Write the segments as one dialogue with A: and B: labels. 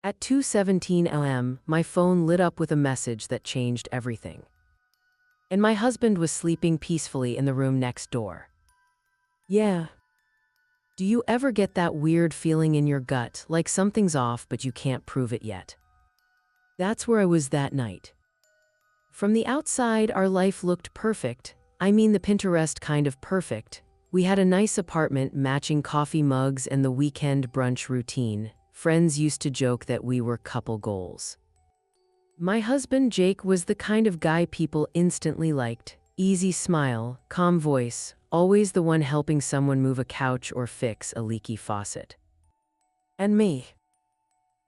A: At 2:17 a.m., my phone lit up with a message that changed everything. And my husband was sleeping peacefully in the room next door. Yeah. Do you ever get that weird feeling in your gut, like something's off but you can't prove it yet? That's where I was that night. From the outside, our life looked perfect. I mean the Pinterest kind of perfect. We had a nice apartment, matching coffee mugs, and the weekend brunch routine. Friends used to joke that we were couple goals. My husband, Jake, was the kind of guy people instantly liked. Easy smile, calm voice, always the one helping someone move a couch or fix a leaky faucet. And me.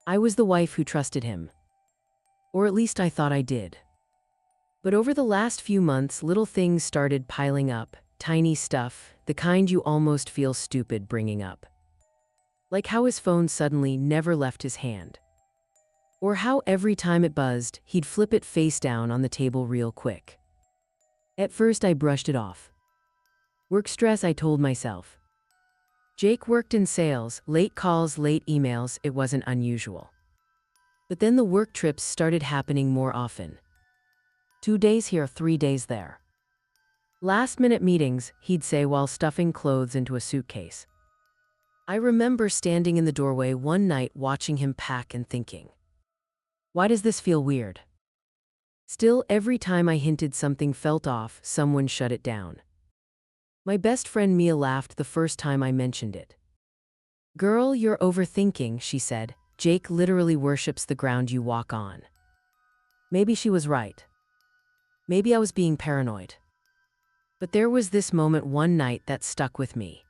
A: I was the wife who trusted him. Or at least I thought I did. But over the last few months, little things started piling up, tiny stuff, the kind you almost feel stupid bringing up. Like how his phone suddenly never left his hand. Or how every time it buzzed, he'd flip it face down on the table real quick. At first I brushed it off. Work stress, I told myself. Jake worked in sales, late calls, late emails, it wasn't unusual. But then the work trips started happening more often. 2 days here, 3 days there. Last-minute meetings, he'd say while stuffing clothes into a suitcase. I remember standing in the doorway one night watching him pack and thinking, why does this feel weird? Still, every time I hinted something felt off, someone shut it down. My best friend Mia laughed the first time I mentioned it. Girl, you're overthinking, she said. Jake literally worships the ground you walk on. Maybe she was right. Maybe I was being paranoid. But there was this moment one night that stuck with me.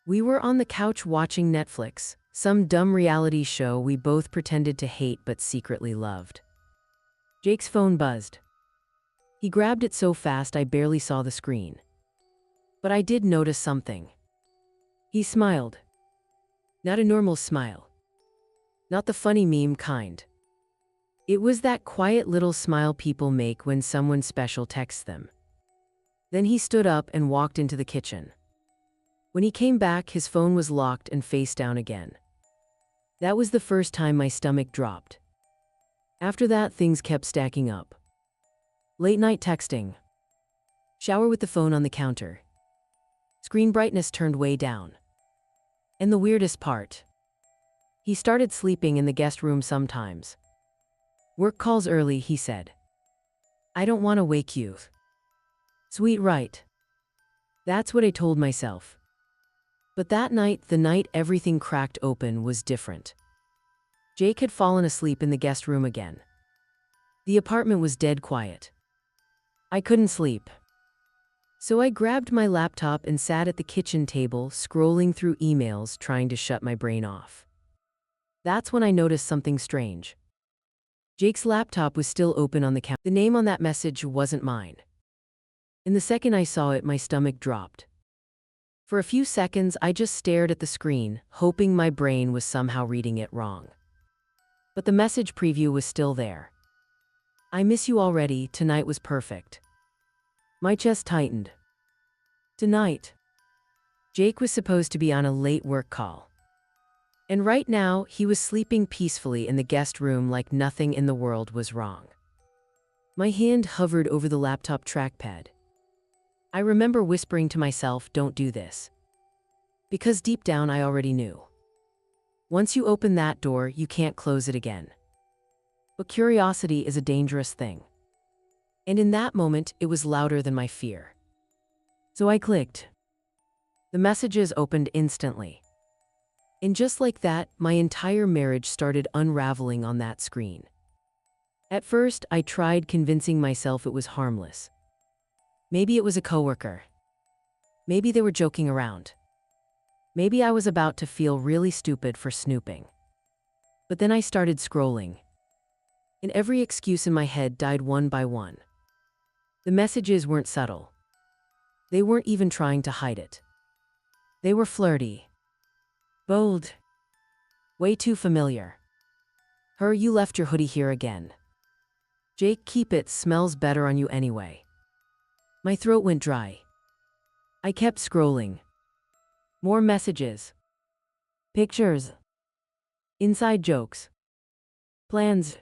A: We were on the couch watching Netflix, some dumb reality show we both pretended to hate but secretly loved. Jake's phone buzzed. He grabbed it so fast I barely saw the screen. But I did notice something. He smiled. Not a normal smile. Not the funny meme kind. It was that quiet little smile people make when someone special texts them. Then he stood up and walked into the kitchen. When he came back, his phone was locked and face down again. That was the first time my stomach dropped. After that, things kept stacking up. Late night texting. Shower with the phone on the counter. Screen brightness turned way down. And the weirdest part. He started sleeping in the guest room sometimes. Work calls early, he said. I don't want to wake you. Sweet, right? That's what I told myself. But that night, the night everything cracked open, was different. Jake had fallen asleep in the guest room again. The apartment was dead quiet. I couldn't sleep. So I grabbed my laptop and sat at the kitchen table, scrolling through emails, trying to shut my brain off. That's when I noticed something strange. Jake's laptop was still open on the counter. The name on that message wasn't mine. In the second I saw it, my stomach dropped. For a few seconds, I just stared at the screen, hoping my brain was somehow reading it wrong. But the message preview was still there. I miss you already, tonight was perfect. My chest tightened. Tonight. Jake was supposed to be on a late work call. And right now, he was sleeping peacefully in the guest room like nothing in the world was wrong. My hand hovered over the laptop trackpad. I remember whispering to myself, don't do this. Because deep down I already knew. Once you open that door, you can't close it again. But curiosity is a dangerous thing. And in that moment, it was louder than my fear. So I clicked. The messages opened instantly. And just like that, my entire marriage started unraveling on that screen. At first, I tried convincing myself it was harmless. Maybe it was a coworker. Maybe they were joking around. Maybe I was about to feel really stupid for snooping. But then I started scrolling. And every excuse in my head died one by one. The messages weren't subtle. They weren't even trying to hide it. They were flirty. Bold. Way too familiar. Her, you left your hoodie here again. Jake, keep it, smells better on you anyway. My throat went dry. I kept scrolling. More messages. Pictures. Inside jokes. Plans.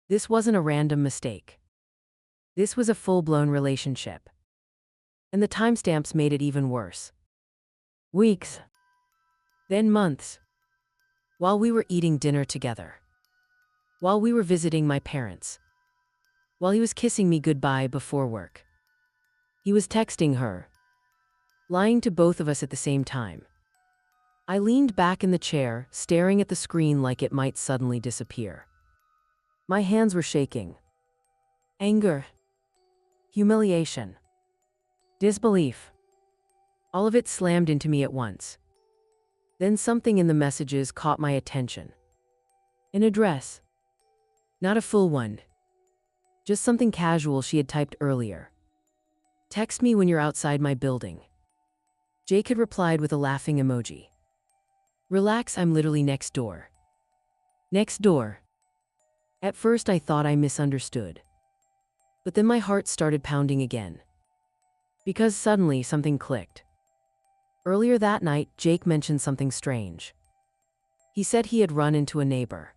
A: This wasn't a random mistake. This was a full-blown relationship. And the timestamps made it even worse. Weeks. Then months. While we were eating dinner together. While we were visiting my parents. While he was kissing me goodbye before work. He was texting her. Lying to both of us at the same time. I leaned back in the chair, staring at the screen like it might suddenly disappear. My hands were shaking. Anger. Humiliation. Disbelief. All of it slammed into me at once. Then something in the messages caught my attention. An address. Not a full one. Just something casual she had typed earlier. Text me when you're outside my building. Jake had replied with a laughing emoji. Relax, I'm literally next door. Next door. At first I thought I misunderstood. But then my heart started pounding again. Because suddenly something clicked. Earlier that night, Jake mentioned something strange. He said he had run into a neighbor.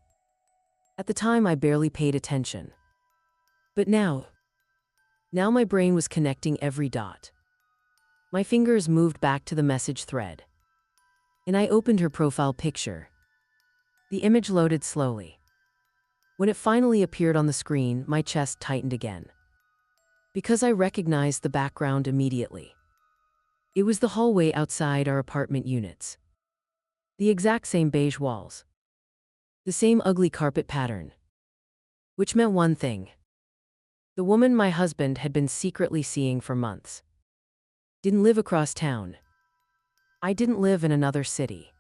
A: At the time, I barely paid attention. But now my brain was connecting every dot. My fingers moved back to the message thread. And I opened her profile picture. The image loaded slowly. When it finally appeared on the screen, my chest tightened again. Because I recognized the background immediately. It was the hallway outside our apartment units. The exact same beige walls. The same ugly carpet pattern. Which meant one thing. The woman my husband had been secretly seeing for months. Didn't live across town. I didn't live in another city.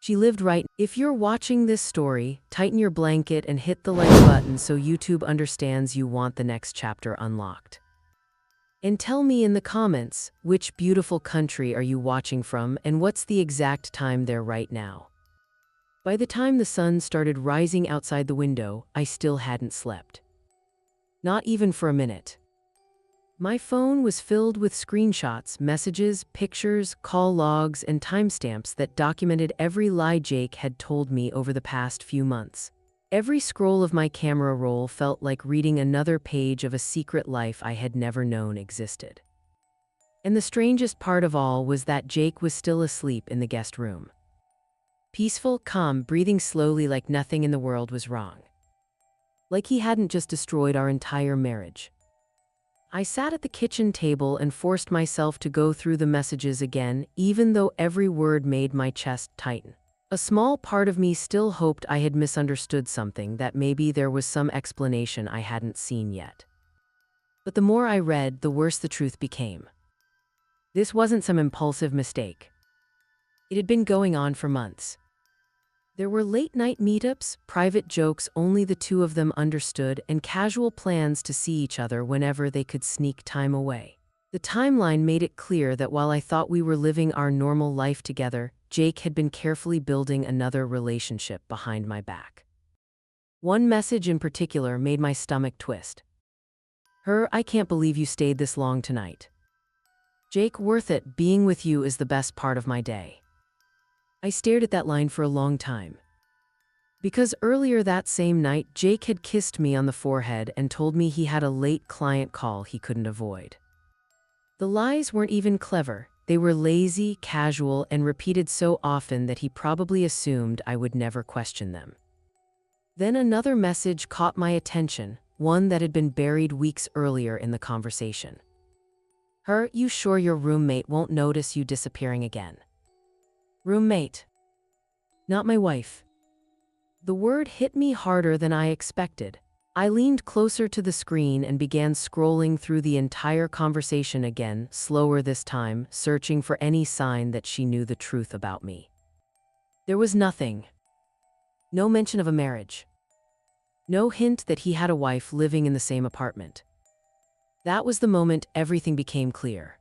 A: She lived right. If you're watching this story, tighten your blanket and hit the like button so YouTube understands you want the next chapter unlocked. And tell me in the comments, which beautiful country are you watching from and what's the exact time there right now? By the time the sun started rising outside the window, I still hadn't slept. Not even for a minute. My phone was filled with screenshots, messages, pictures, call logs, and timestamps that documented every lie Jake had told me over the past few months. Every scroll of my camera roll felt like reading another page of a secret life I had never known existed. And the strangest part of all was that Jake was still asleep in the guest room. Peaceful, calm, breathing slowly like nothing in the world was wrong. Like he hadn't just destroyed our entire marriage. I sat at the kitchen table and forced myself to go through the messages again, even though every word made my chest tighten. A small part of me still hoped I had misunderstood something, that maybe there was some explanation I hadn't seen yet. But the more I read, the worse the truth became. This wasn't some impulsive mistake. It had been going on for months. There were late-night meetups, private jokes only the two of them understood, and casual plans to see each other whenever they could sneak time away. The timeline made it clear that while I thought we were living our normal life together, Jake had been carefully building another relationship behind my back. One message in particular made my stomach twist. I can't believe you stayed this long tonight. Jake, worth it, being with you is the best part of my day. I stared at that line for a long time. Because earlier that same night, Jake had kissed me on the forehead and told me he had a late client call he couldn't avoid. The lies weren't even clever. They were lazy, casual, and repeated so often that he probably assumed I would never question them. Then another message caught my attention, one that had been buried weeks earlier in the conversation. You sure your roommate won't notice you disappearing again? Roommate. Not my wife. The word hit me harder than I expected. I leaned closer to the screen and began scrolling through the entire conversation again, slower this time, searching for any sign that she knew the truth about me. There was nothing. No mention of a marriage. No hint that he had a wife living in the same apartment. That was the moment everything became clear.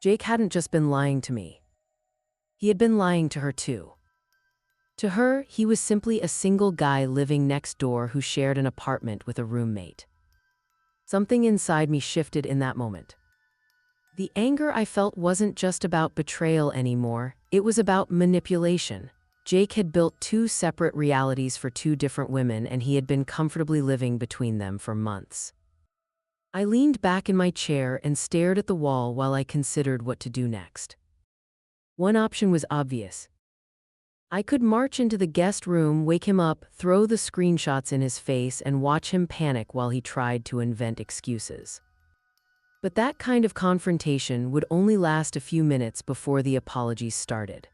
A: Jake hadn't just been lying to me. He had been lying to her too. To her, he was simply a single guy living next door who shared an apartment with a roommate. Something inside me shifted in that moment. The anger I felt wasn't just about betrayal anymore, it was about manipulation. Jake had built two separate realities for two different women, and he had been comfortably living between them for months. I leaned back in my chair and stared at the wall while I considered what to do next. One option was obvious. I could march into the guest room, wake him up, throw the screenshots in his face, and watch him panic while he tried to invent excuses. But that kind of confrontation would only last a few minutes before the apologies started.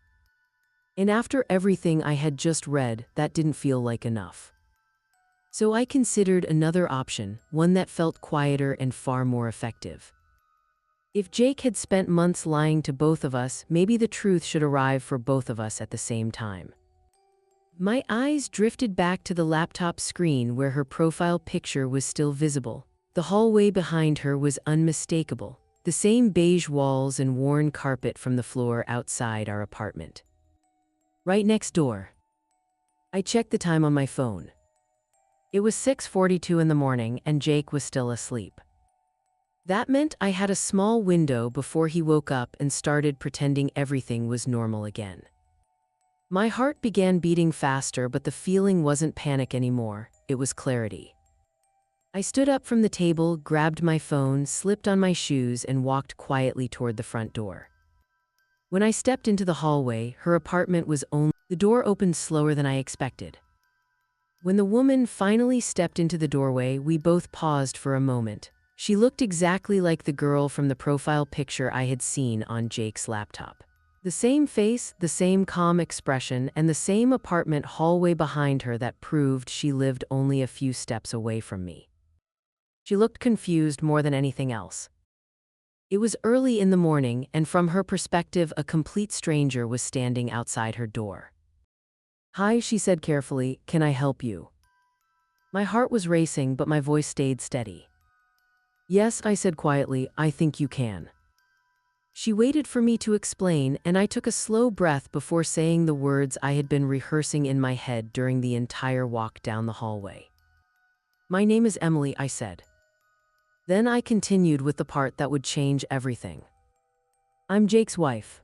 A: And after everything I had just read, that didn't feel like enough. So I considered another option, one that felt quieter and far more effective. If Jake had spent months lying to both of us, maybe the truth should arrive for both of us at the same time. My eyes drifted back to the laptop screen where her profile picture was still visible. The hallway behind her was unmistakable, the same beige walls and worn carpet from the floor outside our apartment. Right next door. I checked the time on my phone. It was 6:42 in the morning and Jake was still asleep. That meant I had a small window before he woke up and started pretending everything was normal again. My heart began beating faster, but the feeling wasn't panic anymore, it was clarity. I stood up from the table, grabbed my phone, slipped on my shoes, and walked quietly toward the front door. When I stepped into the hallway, her apartment was only... The door opened slower than I expected. When the woman finally stepped into the doorway, we both paused for a moment. She looked exactly like the girl from the profile picture I had seen on Jake's laptop. The same face, the same calm expression, and the same apartment hallway behind her that proved she lived only a few steps away from me. She looked confused more than anything else. It was early in the morning, and from her perspective, a complete stranger was standing outside her door. "Hi," she said carefully, "can I help you?" My heart was racing, but my voice stayed steady. "Yes," I said quietly, "I think you can." She waited for me to explain, and I took a slow breath before saying the words I had been rehearsing in my head during the entire walk down the hallway. "My name is Emily," I said. Then I continued with the part that would change everything. "I'm Jake's wife."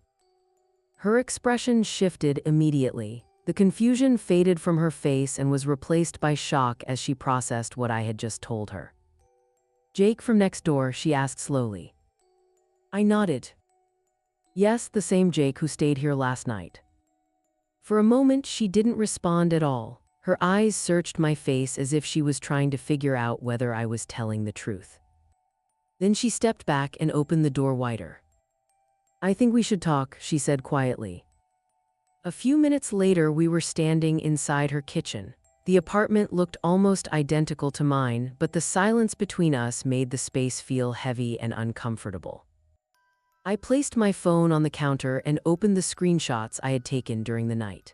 A: Her expression shifted immediately. The confusion faded from her face and was replaced by shock as she processed what I had just told her. "Jake from next door?" she asked slowly. I nodded. "Yes, the same Jake who stayed here last night." For a moment, she didn't respond at all. Her eyes searched my face as if she was trying to figure out whether I was telling the truth. Then she stepped back and opened the door wider. "I think we should talk," she said quietly. A few minutes later, we were standing inside her kitchen. The apartment looked almost identical to mine, but the silence between us made the space feel heavy and uncomfortable. I placed my phone on the counter and opened the screenshots I had taken during the night.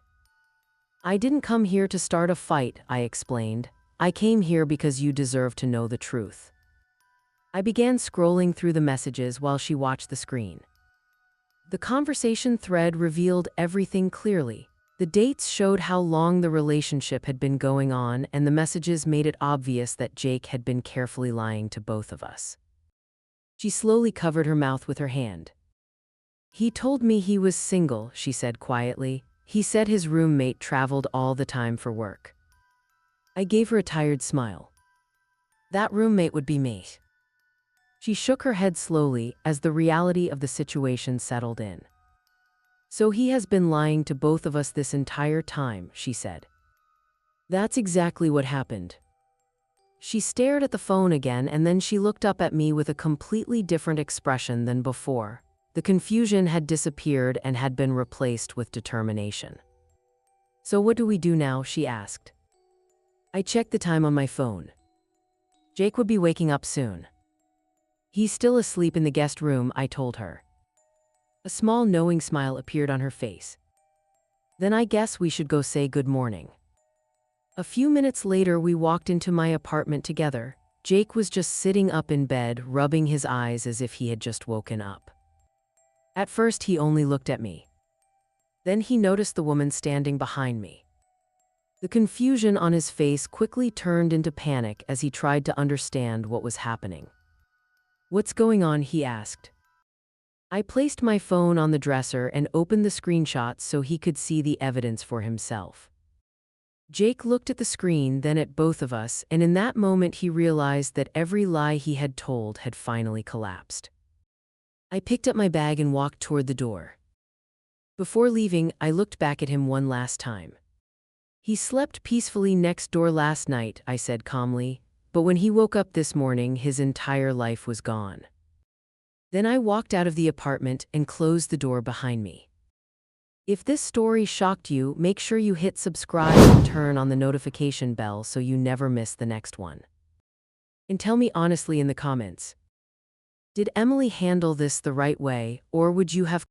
A: "I didn't come here to start a fight," I explained. "I came here because you deserve to know the truth." I began scrolling through the messages while she watched the screen. The conversation thread revealed everything clearly. The dates showed how long the relationship had been going on, and the messages made it obvious that Jake had been carefully lying to both of us. She slowly covered her mouth with her hand. "He told me he was single," she said quietly. "He said his roommate traveled all the time for work." I gave her a tired smile. "That roommate would be me." She shook her head slowly as the reality of the situation settled in. "So he has been lying to both of us this entire time," she said. "That's exactly what happened." She stared at the phone again, and then she looked up at me with a completely different expression than before. The confusion had disappeared and had been replaced with determination. "So what do we do now?" she asked. I checked the time on my phone. Jake would be waking up soon. "He's still asleep in the guest room," I told her. A small knowing smile appeared on her face. "Then I guess we should go say good morning." A few minutes later, we walked into my apartment together. Jake was just sitting up in bed, rubbing his eyes as if he had just woken up. At first, he only looked at me. Then he noticed the woman standing behind me. The confusion on his face quickly turned into panic as he tried to understand what was happening. "What's going on?" he asked. I placed my phone on the dresser and opened the screenshots so he could see the evidence for himself. Jake looked at the screen, then at both of us, and in that moment he realized that every lie he had told had finally collapsed. I picked up my bag and walked toward the door. Before leaving, I looked back at him one last time. He slept peacefully next door last night, I said calmly, but when he woke up this morning, his entire life was gone. Then I walked out of the apartment and closed the door behind me. If this story shocked you, make sure you hit subscribe and turn on the notification bell so you never miss the next one. And tell me honestly in the comments, did Emily handle this the right way, or would you have